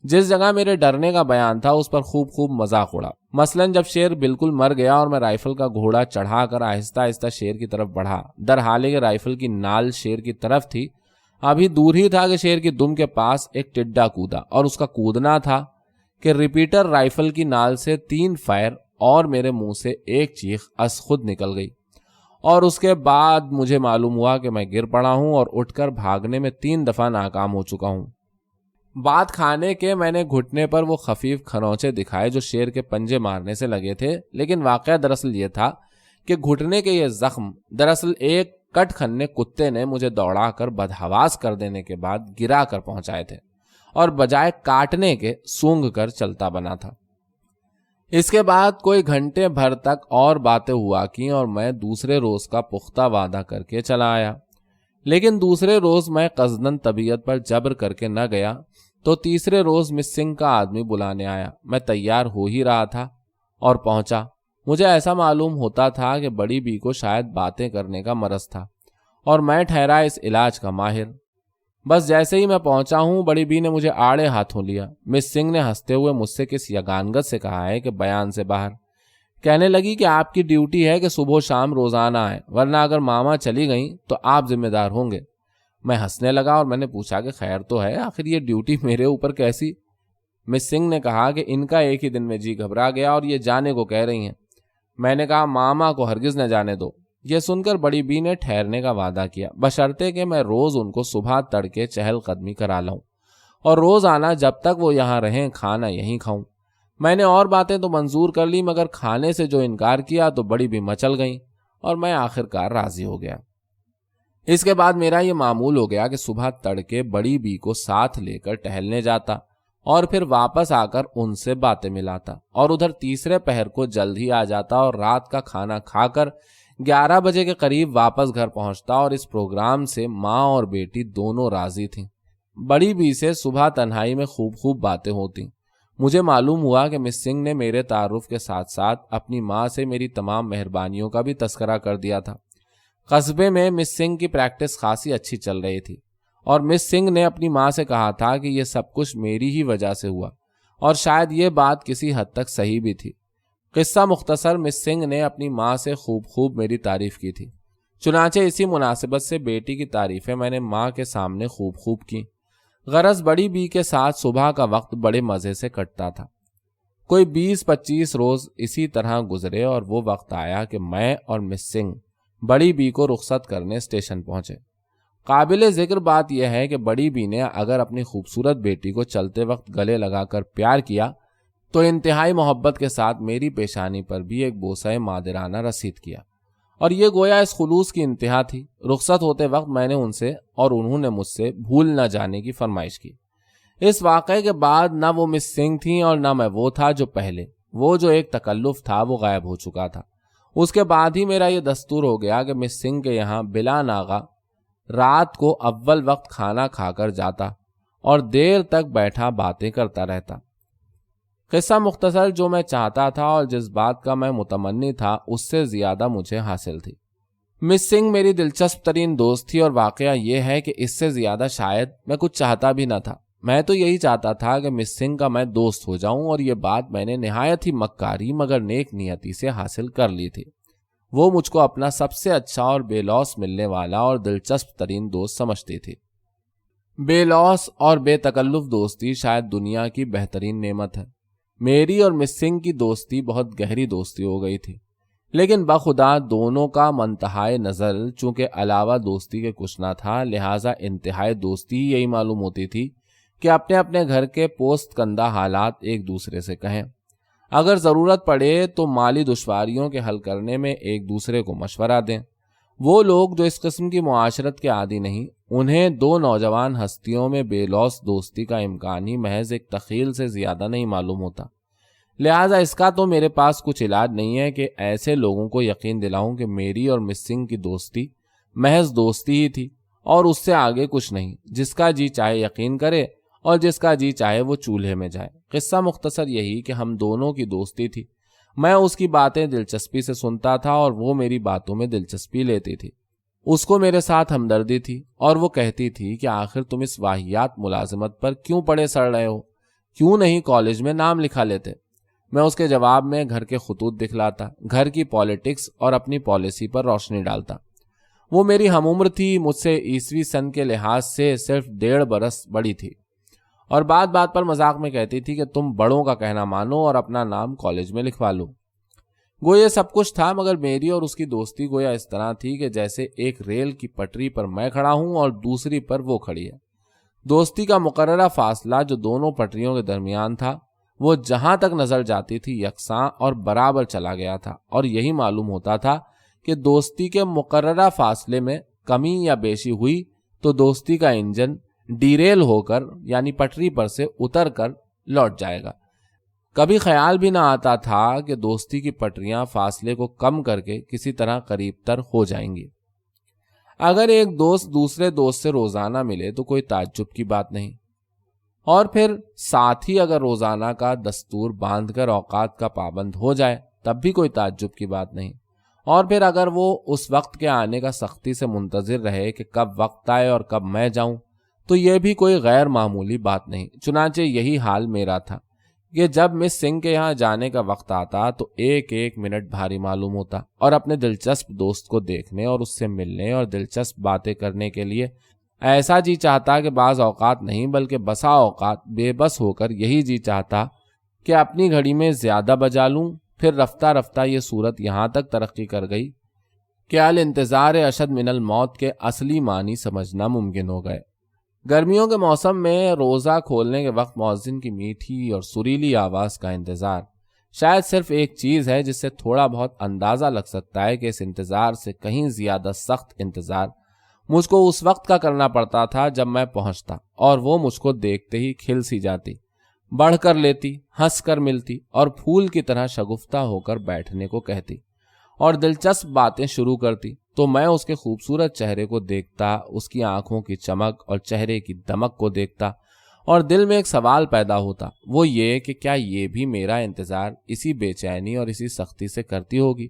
جس جگہ میرے ڈرنے کا بیان تھا اس پر خوب مذاق اڑا۔ مثلاً جب شیر بالکل مر گیا اور میں رائفل کا گھوڑا چڑھا کر آہستہ شیر کی طرف بڑھا، در حالے کہ رائفل کی نال شیر کی طرف تھی، ابھی دور ہی تھا کہ شیر کی دم کے پاس ایک ٹڈا کودا، اور اس کا کودنا تھا کہ ریپیٹر رائفل کی نال سے 3 فائر اور میرے منہ سے ایک چیخ از خود نکل گئی، اور اس کے بعد مجھے معلوم ہوا کہ میں گر پڑا ہوں اور اٹھ کر بھاگنے میں 3 دفعہ ناکام ہو چکا ہوں۔ بات کھانے کے میں نے گھٹنے پر وہ خفیف کھرونچے دکھائے جو شیر کے پنجے مارنے سے لگے تھے، لیکن واقعہ دراصل یہ تھا کہ گھٹنے کے یہ زخم دراصل ایک کٹ کھنے کتے نے مجھے دوڑا کر بدحواس کر دینے کے بعد گرا کر پہنچائے تھے، اور بجائے کاٹنے کے سونگھ کر چلتا بنا تھا۔ اس کے بعد کوئی گھنٹے بھر تک اور باتیں ہوا کی اور میں دوسرے روز کا پختہ وعدہ کر کے چلا آیا، لیکن دوسرے روز میں قصداً طبیعت پر جبر کر کے نہ گیا تو تیسرے روز مس سنگھ کا آدمی بلانے آیا۔ میں تیار ہو ہی رہا تھا اور پہنچا۔ مجھے ایسا معلوم ہوتا تھا کہ بڑی بی کو شاید باتیں کرنے کا مرض تھا اور میں ٹھہرا اس علاج کا ماہر۔ بس جیسے ہی میں پہنچا ہوں بڑی بی نے مجھے آڑے ہاتھوں لیا۔ مس سنگھ نے ہنستے ہوئے مجھ سے کس یگانگت سے کہا ہے کہ بیان سے باہر، کہنے لگی کہ آپ کی ڈیوٹی ہے کہ صبح و شام روزانہ آئیں، ورنہ اگر ماما چلی گئیں تو آپ ذمہ دار ہوں گے۔ میں ہنسنے لگا اور میں نے پوچھا کہ خیر تو ہے، آخر یہ ڈیوٹی میرے اوپر کیسی؟ مس سنگھ نے کہا کہ ان کا ایک ہی دن میں جی گھبرا گیا اور یہ جانے کو کہہ رہی ہیں۔ میں نے کہا ماما کو ہرگز نہ جانے دو۔ یہ سن کر بڑی بی نے ٹھہرنے کا وعدہ کیا، بشرطے کہ میں روز ان کو صبح تڑکے چہل قدمی کرا لاؤں اور روز آنا جب تک وہ یہاں رہیں کھانا یہیں کھاؤں۔ میں نے اور باتیں تو منظور کر لی، مگر کھانے سے جو انکار کیا تو بڑی بی مچل گئیں اور میں آخرکار راضی ہو گیا۔ اس کے بعد میرا یہ معمول ہو گیا کہ صبح تڑکے بڑی بی کو ساتھ لے کر ٹہلنے جاتا اور پھر واپس آ کر ان سے باتیں ملاتا، اور ادھر تیسرے پہر کو جلد ہی آ جاتا اور رات کا کھانا کھا کر 11 بجے کے قریب واپس گھر پہنچتا، اور اس پروگرام سے ماں اور بیٹی دونوں راضی تھیں۔ بڑی بی سے صبح تنہائی میں خوب باتیں ہوتی۔ مجھے معلوم ہوا کہ مس سنگھ نے میرے تعارف کے ساتھ ساتھ اپنی ماں سے میری تمام مہربانیوں کا بھی تذکرہ کر دیا تھا۔ قصبے میں مس سنگھ کی پریکٹس خاصی اچھی چل رہی تھی، اور مس سنگھ نے اپنی ماں سے کہا تھا کہ یہ سب کچھ میری ہی وجہ سے ہوا، اور شاید یہ بات کسی حد تک صحیح بھی تھی۔ قصہ مختصر، مس سنگھ نے اپنی ماں سے خوب میری تعریف کی تھی، چنانچہ اسی مناسبت سے بیٹی کی تعریفیں میں نے ماں کے سامنے خوب کی۔ غرض بڑی بی کے ساتھ صبح کا وقت بڑے مزے سے کٹتا تھا۔ کوئی 20-25 روز اسی طرح گزرے اور وہ وقت آیا کہ میں اور مس سنگھ بڑی بی کو رخصت کرنے اسٹیشن پہنچے۔ قابل ذکر بات یہ ہے کہ بڑی بی نے اگر اپنی خوبصورت بیٹی کو چلتے وقت گلے لگا کر پیار کیا تو انتہائی محبت کے ساتھ میری پیشانی پر بھی ایک بوسہ مادرانہ رسید کیا، اور یہ گویا اس خلوص کی انتہا تھی۔ رخصت ہوتے وقت میں نے ان سے اور انہوں نے مجھ سے بھول نہ جانے کی فرمائش کی۔ اس واقعے کے بعد نہ وہ مس سنگھ تھیں اور نہ میں وہ تھا جو پہلے، وہ جو ایک تکلف تھا وہ غائب ہو چکا تھا۔ اس کے بعد ہی میرا یہ دستور ہو گیا کہ مس سنگھ کے یہاں بلا ناغہ رات کو اول وقت کھانا کھا کر جاتا اور دیر تک بیٹھا باتیں کرتا رہتا۔ قصہ مختصر، جو میں چاہتا تھا اور جس بات کا میں متمنی تھا اس سے زیادہ مجھے حاصل تھی۔ مس سنگھ میری دلچسپ ترین دوست تھی، اور واقعہ یہ ہے کہ اس سے زیادہ شاید میں کچھ چاہتا بھی نہ تھا۔ میں تو یہی چاہتا تھا کہ مس سنگھ کا میں دوست ہو جاؤں، اور یہ بات میں نے نہایت ہی مکاری مگر نیک نیتی سے حاصل کر لی تھی۔ وہ مجھ کو اپنا سب سے اچھا اور بے لوث ملنے والا اور دلچسپ ترین دوست سمجھتی تھی۔ بے لوث اور بے تکلف دوستی شاید دنیا کی بہترین نعمت ہے۔ میری اور مس سنگھ کی دوستی بہت گہری دوستی ہو گئی تھی، لیکن بخدا دونوں کا منتہائے نظر چونکہ علاوہ دوستی کے کچھ نہ تھا، لہٰذا انتہائی دوستی یہی معلوم ہوتی تھی کہ اپنے اپنے گھر کے پوست کندہ حالات ایک دوسرے سے کہیں، اگر ضرورت پڑے تو مالی دشواریوں کے حل کرنے میں ایک دوسرے کو مشورہ دیں۔ وہ لوگ جو اس قسم کی معاشرت کے عادی نہیں، انہیں دو نوجوان ہستیوں میں بے لوث دوستی کا امکان ہی محض ایک تخیل سے زیادہ نہیں معلوم ہوتا۔ لہٰذا اس کا تو میرے پاس کچھ علاج نہیں ہے کہ ایسے لوگوں کو یقین دلاؤں کہ میری اور مس سنگھ کی دوستی محض دوستی ہی تھی اور اس سے آگے کچھ نہیں۔ جس کا جی چاہے یقین کرے اور جس کا جی چاہے وہ چولہے میں جائے۔ قصہ مختصر یہی کہ ہم دونوں کی دوستی تھی۔ میں اس کی باتیں دلچسپی سے سنتا تھا اور وہ میری باتوں میں دلچسپی لیتی تھی۔ اس کو میرے ساتھ ہمدردی تھی اور وہ کہتی تھی کہ آخر تم اس واہیات ملازمت پر کیوں پڑے سڑ رہے ہو، کیوں نہیں کالج میں نام لکھا لیتے؟ میں اس کے جواب میں گھر کے خطوط دکھلاتا، گھر کی پالیٹکس اور اپنی پالیسی پر روشنی ڈالتا۔ وہ میری ہم عمر تھی، مجھ سے عیسوی سن کے لحاظ سے صرف 1.5 برس بڑی تھی، اور بات بات پر مذاق میں کہتی تھی کہ تم بڑوں کا کہنا مانو اور اپنا نام کالج میں لکھوا لو۔ گو یہ سب کچھ تھا، مگر میری اور اس کی دوستی گویا اس طرح تھی کہ جیسے ایک ریل کی پٹری پر میں کھڑا ہوں اور دوسری پر وہ کھڑی ہے۔ دوستی کا مقررہ فاصلہ جو دونوں پٹریوں کے درمیان تھا وہ جہاں تک نظر جاتی تھی یکساں اور برابر چلا گیا تھا، اور یہی معلوم ہوتا تھا کہ دوستی کے مقررہ فاصلے میں کمی یا بیشی ہوئی تو دوستی کا انجن ڈیریل ہو کر یعنی پٹری پر سے اتر کر لوٹ جائے گا۔ کبھی خیال بھی نہ آتا تھا کہ دوستی کی پٹریاں فاصلے کو کم کر کے کسی طرح قریب تر ہو جائیں گی۔ اگر ایک دوست دوسرے دوست سے روزانہ ملے تو کوئی تعجب کی بات نہیں، اور پھر ساتھ ہی اگر روزانہ کا دستور باندھ کر اوقات کا پابند ہو جائے تب بھی کوئی تعجب کی بات نہیں، اور پھر اگر وہ اس وقت کے آنے کا سختی سے منتظر رہے کہ کب وقت آئے اور کب میں جاؤں تو یہ بھی کوئی غیر معمولی بات نہیں۔ چنانچہ یہی حال میرا تھا کہ جب مس سنگھ کے یہاں جانے کا وقت آتا تو ایک ایک منٹ بھاری معلوم ہوتا، اور اپنے دلچسپ دوست کو دیکھنے اور اس سے ملنے اور دلچسپ باتیں کرنے کے لیے ایسا جی چاہتا کہ بعض اوقات نہیں بلکہ بسا اوقات بے بس ہو کر یہی جی چاہتا کہ اپنی گھڑی میں زیادہ بجا لوں۔ پھر رفتہ رفتہ یہ صورت یہاں تک ترقی کر گئی کہ الانتظار اشد من الموت کے اصلی معنی سمجھنا ممکن ہو گئے۔ گرمیوں کے موسم میں روزہ کھولنے کے وقت مؤذن کی میٹھی اور سریلی آواز کا انتظار شاید صرف ایک چیز ہے جس سے تھوڑا بہت اندازہ لگ سکتا ہے کہ اس انتظار سے کہیں زیادہ سخت انتظار مجھ کو اس وقت کا کرنا پڑتا تھا جب میں پہنچتا اور وہ مجھ کو دیکھتے ہی کھل سی جاتی، بڑھ کر لیتی، ہنس کر ملتی اور پھول کی طرح شگفتہ ہو کر بیٹھنے کو کہتی اور دلچسپ باتیں شروع کرتی، تو میں اس کے خوبصورت چہرے کو دیکھتا، اس کی آنکھوں کی چمک اور چہرے کی دمک کو دیکھتا، اور دل میں ایک سوال پیدا ہوتا، وہ یہ کہ کیا یہ بھی میرا انتظار اسی بے چینی اور اسی سختی سے کرتی ہوگی؟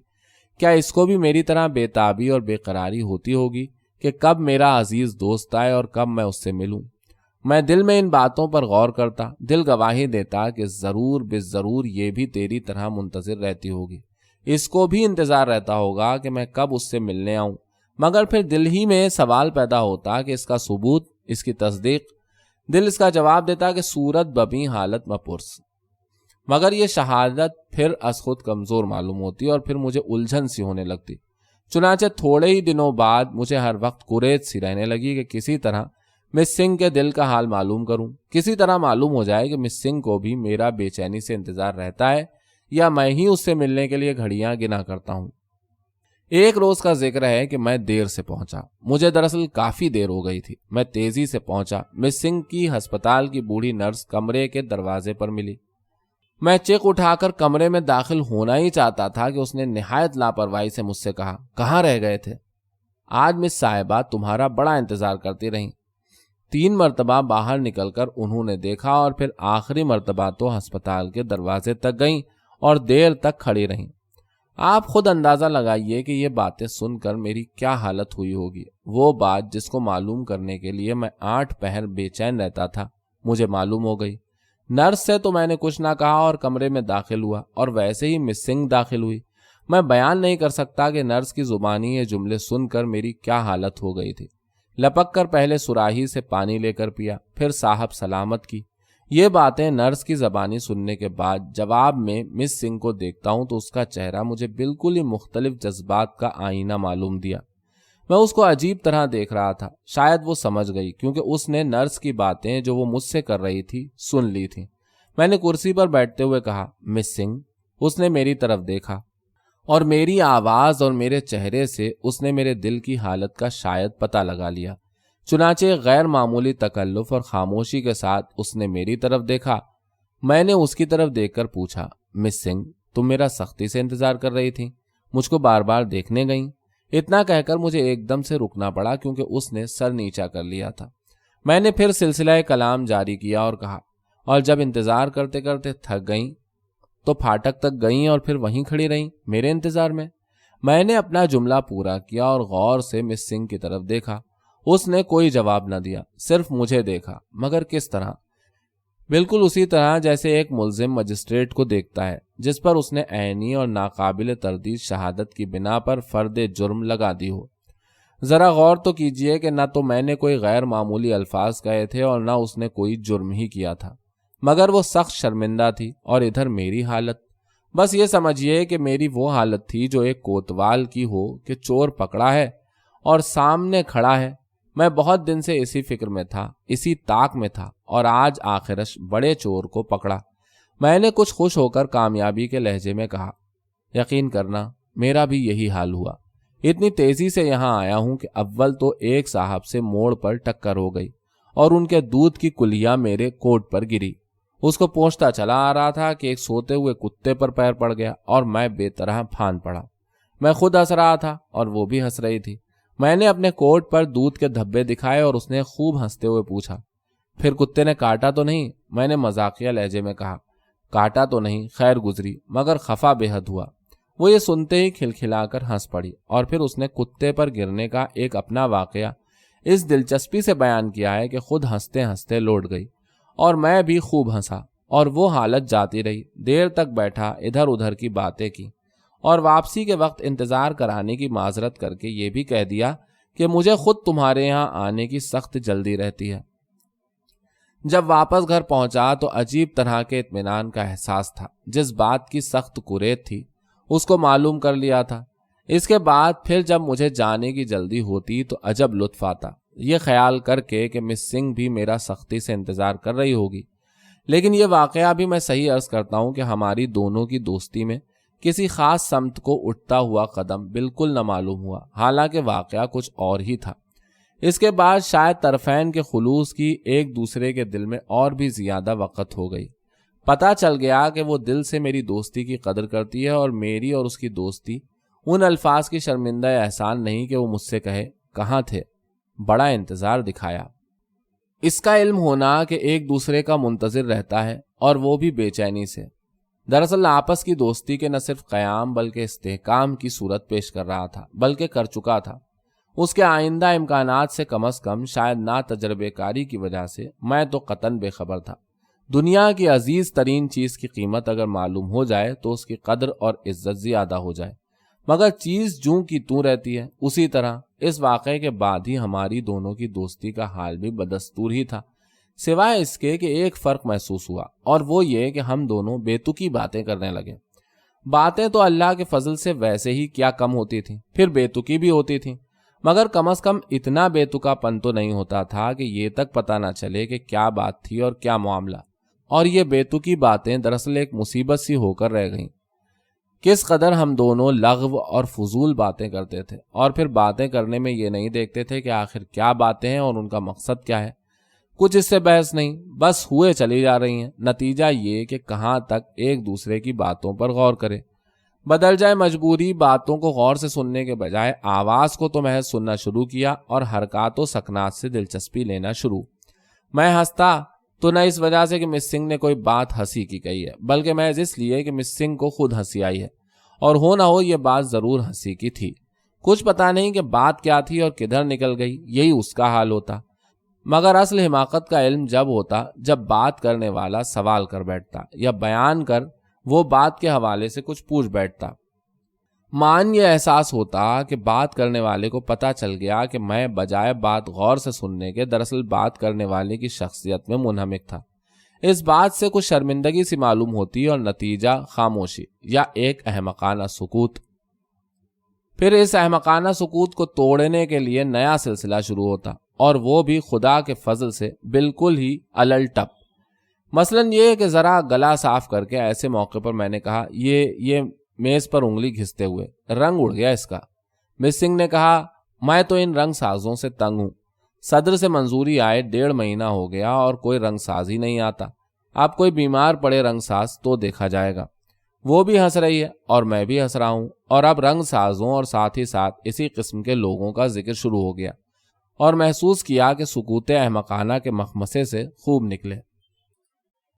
کیا اس کو بھی میری طرح بے تابی اور بے قراری ہوتی ہوگی کہ کب میرا عزیز دوست آئے اور کب میں اس سے ملوں؟ میں دل میں ان باتوں پر غور کرتا، دل گواہی دیتا کہ ضرور بے ضرور یہ بھی تیری طرح منتظر رہتی ہوگی، اس کو بھی انتظار رہتا ہوگا کہ میں کب اس سے ملنے آؤں، مگر پھر دل ہی میں سوال پیدا ہوتا کہ اس کا ثبوت، اس کی تصدیق، دل اس کا جواب دیتا کہ صورت ببی حالت مپرس، مگر یہ شہادت پھر از خود کمزور معلوم ہوتی اور پھر مجھے الجھن سی ہونے لگتی۔ چنانچہ تھوڑے ہی دنوں بعد مجھے ہر وقت کوریت سی رہنے لگی کہ کسی طرح مس سنگھ کے دل کا حال معلوم کروں، کسی طرح معلوم ہو جائے کہ مس سنگھ کو بھی میرا بے چینی سے انتظار رہتا ہے یا میں ہی اس سے ملنے کے لیے گھڑیاں گنا کرتا ہوں۔ ایک روز کا ذکر ہے کہ میں دیر سے پہنچا، مجھے دراصل کافی دیر ہو گئی تھی۔ میں تیزی سے پہنچا، مس سنگھ کی ہسپتال کی بوڑھی نرس کمرے کے دروازے پر ملی۔ میں چیک اٹھا کر کمرے میں داخل ہونا ہی چاہتا تھا کہ اس نے نہایت لاپرواہی سے مجھ سے کہا، کہاں رہ گئے تھے؟ آج مس صاحبہ تمہارا بڑا انتظار کرتی رہیں۔ 3 مرتبہ باہر نکل کر انہوں نے دیکھا اور پھر آخری مرتبہ تو ہسپتال کے دروازے تک گئیں اور دیر تک کھڑی رہیں۔ آپ خود اندازہ لگائیے کہ یہ باتیں سن کر میری کیا حالت ہوئی ہوگی۔ وہ بات جس کو معلوم کرنے کے لیے میں 8 پہر بے چین رہتا تھا مجھے معلوم ہو گئی۔ نرس سے تو میں نے کچھ نہ کہا اور کمرے میں داخل ہوا، اور ویسے ہی مس سنگھ داخل ہوئی۔ میں بیان نہیں کر سکتا کہ نرس کی زبانی یہ جملے سن کر میری کیا حالت ہو گئی تھی۔ لپک کر پہلے سراہی سے پانی لے کر پیا، پھر صاحب سلامت کی۔ یہ باتیں نرس کی زبانی سننے کے بعد جواب میں مس سنگھ کو دیکھتا ہوں تو اس کا چہرہ مجھے بالکل ہی مختلف جذبات کا آئینہ معلوم دیا۔ میں اس کو عجیب طرح دیکھ رہا تھا۔ شاید وہ سمجھ گئی، کیونکہ اس نے نرس کی باتیں جو وہ مجھ سے کر رہی تھی سن لی تھی۔ میں نے کرسی پر بیٹھتے ہوئے کہا، مس سنگھ۔ اس نے میری طرف دیکھا اور میری آواز اور میرے چہرے سے اس نے میرے دل کی حالت کا شاید پتہ لگا لیا۔ چنانچہ غیر معمولی تکلف اور خاموشی کے ساتھ اس نے میری طرف دیکھا۔ میں نے اس کی طرف دیکھ کر پوچھا، مس سنگھ تم میرا سختی سے انتظار کر رہی تھی؟ مجھ کو بار بار دیکھنے گئیں؟ اتنا کہہ کر مجھے ایک دم سے رکنا پڑا کیونکہ اس نے سر نیچا کر لیا تھا۔ میں نے پھر سلسلہ کلام جاری کیا اور کہا، اور جب انتظار کرتے کرتے تھک گئیں تو پھاٹک تک گئیں اور پھر وہیں کھڑی رہیں میرے انتظار میں؟ میں نے اپنا جملہ پورا کیا اور غور سے مس سنگھ کی طرف دیکھا۔ اس نے کوئی جواب نہ دیا، صرف مجھے دیکھا، مگر کس طرح؟ بالکل اسی طرح جیسے ایک ملزم مجسٹریٹ کو دیکھتا ہے جس پر اس نے عینی اور ناقابل تردید شہادت کی بنا پر فرد جرم لگا دی ہو۔ ذرا غور تو کیجئے کہ نہ تو میں نے کوئی غیر معمولی الفاظ کہے تھے اور نہ اس نے کوئی جرم ہی کیا تھا، مگر وہ سخت شرمندہ تھی، اور ادھر میری حالت، بس یہ سمجھیے کہ میری وہ حالت تھی جو ایک کوتوال کی ہو کہ چور پکڑا ہے اور سامنے کھڑا ہے۔ میں بہت دن سے اسی فکر میں تھا، اسی طاق میں تھا، اور آج آخرش بڑے چور کو پکڑا۔ میں نے کچھ خوش ہو کر کامیابی کے لہجے میں کہا، یقین کرنا میرا بھی یہی حال ہوا۔ اتنی تیزی سے یہاں آیا ہوں کہ اول تو ایک صاحب سے موڑ پر ٹکر ہو گئی اور ان کے دودھ کی کلیاں میرے کوٹ پر گری۔ اس کو پہنچتا چلا آ رہا تھا کہ ایک سوتے ہوئے کتے پر پیر پڑ گیا اور میں بے طرح پھان پڑا۔ میں خود ہنس رہا تھا اور وہ بھی ہنس رہی تھی۔ میں نے اپنے کوٹ پر دودھ کے دھبے دکھائے اور اس نے خوب ہنستے ہوئے پوچھا، پھر کتے نے کاٹا تو نہیں؟ میں نے مذاقیہ لہجے میں کہا، کاٹا تو نہیں، خیر گزری، مگر خفا بے حد ہوا۔ وہ یہ سنتے ہی کھلکھلا کر ہنس پڑی اور پھر اس نے کتے پر گرنے کا ایک اپنا واقعہ اس دلچسپی سے بیان کیا ہے کہ خود ہنستے ہنستے لوٹ گئی اور میں بھی خوب ہنسا، اور وہ حالت جاتی رہی۔ دیر تک بیٹھا، ادھر ادھر کی باتیں کی اور واپسی کے وقت انتظار کرانے کی معذرت کر کے یہ بھی کہہ دیا کہ مجھے خود تمہارے یہاں آنے کی سخت جلدی رہتی ہے۔ جب واپس گھر پہنچا تو عجیب طرح کے اطمینان کا احساس تھا۔ جس بات کی سخت کریت تھی اس کو معلوم کر لیا تھا۔ اس کے بعد پھر جب مجھے جانے کی جلدی ہوتی تو عجب لطف آتا، یہ خیال کر کے کہ مس سنگھ بھی میرا سختی سے انتظار کر رہی ہوگی۔ لیکن یہ واقعہ بھی میں صحیح عرض کرتا ہوں کہ ہماری دونوں کی دوستی میں کسی خاص سمت کو اٹھتا ہوا قدم بالکل نہ معلوم ہوا، حالانکہ واقعہ کچھ اور ہی تھا۔ اس کے بعد شاید طرفین کے خلوص کی ایک دوسرے کے دل میں اور بھی زیادہ وقت ہو گئی۔ پتہ چل گیا کہ وہ دل سے میری دوستی کی قدر کرتی ہے اور میری اور اس کی دوستی ان الفاظ کی شرمندہ احسان نہیں کہ وہ مجھ سے کہے، کہاں تھے، بڑا انتظار دکھایا۔ اس کا علم ہونا کہ ایک دوسرے کا منتظر رہتا ہے اور وہ بھی بے چینی سے، دراصل آپس کی دوستی کے نہ صرف قیام بلکہ استحکام کی صورت پیش کر رہا تھا، بلکہ کر چکا تھا۔ اس کے آئندہ امکانات سے کم از کم شاید نا تجربے کاری کی وجہ سے میں تو قطعاً بے خبر تھا۔ دنیا کی عزیز ترین چیز کی قیمت اگر معلوم ہو جائے تو اس کی قدر اور عزت زیادہ ہو جائے، مگر چیز جوں کی توں رہتی ہے۔ اسی طرح اس واقعے کے بعد ہی ہماری دونوں کی دوستی کا حال بھی بدستور ہی تھا۔ سوائے اس کے کہ ایک فرق محسوس ہوا، اور وہ یہ کہ ہم دونوں بے تکی باتیں کرنے لگے۔ باتیں تو اللہ کے فضل سے ویسے ہی کیا کم ہوتی تھیں، پھر بے تکی بھی ہوتی تھیں، مگر کم از کم اتنا بے تکا پن تو نہیں ہوتا تھا کہ یہ تک پتہ نہ چلے کہ کیا بات تھی اور کیا معاملہ۔ اور یہ بے تکی باتیں دراصل ایک مصیبت سی ہو کر رہ گئیں۔ کس قدر ہم دونوں لغو اور فضول باتیں کرتے تھے، اور پھر باتیں کرنے میں یہ نہیں دیکھتے تھے کہ آخر کیا باتیں ہیں اور ان کا مقصد کیا ہے۔ کچھ اس سے بحث نہیں، بس ہوئے چلی جا رہی ہیں۔ نتیجہ یہ کہ کہاں تک ایک دوسرے کی باتوں پر غور کرے۔ بدل جائے مجبوری، باتوں کو غور سے سننے کے بجائے آواز کو تو محض سننا شروع کیا اور حرکات و سکنات سے دلچسپی لینا شروع۔ میں ہنستا تو نہ اس وجہ سے کہ مس سنگھ نے کوئی بات ہنسی کی کہی ہے، بلکہ محض اس لیے کہ مس سنگھ کو خود ہنسی آئی ہے، اور ہو نہ ہو یہ بات ضرور ہنسی کی تھی۔ کچھ پتہ نہیں کہ بات کیا تھی اور کدھر نکل گئی، یہی اس کا حال ہوتا۔ مگر اصل حماقت کا علم جب ہوتا جب بات کرنے والا سوال کر بیٹھتا، یا بیان کر وہ بات کے حوالے سے کچھ پوچھ بیٹھتا۔ مان یہ احساس ہوتا کہ بات کرنے والے کو پتہ چل گیا کہ میں بجائے بات غور سے سننے کے دراصل بات کرنے والے کی شخصیت میں منہمک تھا۔ اس بات سے کچھ شرمندگی سی معلوم ہوتی اور نتیجہ خاموشی یا ایک احمقانہ سکوت۔ پھر اس احمقانہ سکوت کو توڑنے کے لیے نیا سلسلہ شروع ہوتا، اور وہ بھی خدا کے فضل سے بالکل ہی الل ٹپ۔ مثلاً یہ کہ ذرا گلا صاف کر کے ایسے موقع پر میں نے کہا، یہ میز پر انگلی گھستے ہوئے، رنگ اڑ گیا اس کا۔ مس سنگھ نے کہا، میں تو ان رنگ سازوں سے تنگ ہوں۔ صدر سے منظوری آئے 1.5 مہینہ ہو گیا اور کوئی رنگ ساز ہی نہیں آتا۔ اب کوئی بیمار پڑے رنگ ساز تو دیکھا جائے گا۔ وہ بھی ہنس رہی ہے اور میں بھی ہنس رہا ہوں، اور اب رنگ سازوں اور ساتھ ہی ساتھ اسی قسم کے لوگوں کا ذکر شروع ہو گیا، اور محسوس کیا کہ سکوت احمقانہ کے مخمصے سے خوب نکلے۔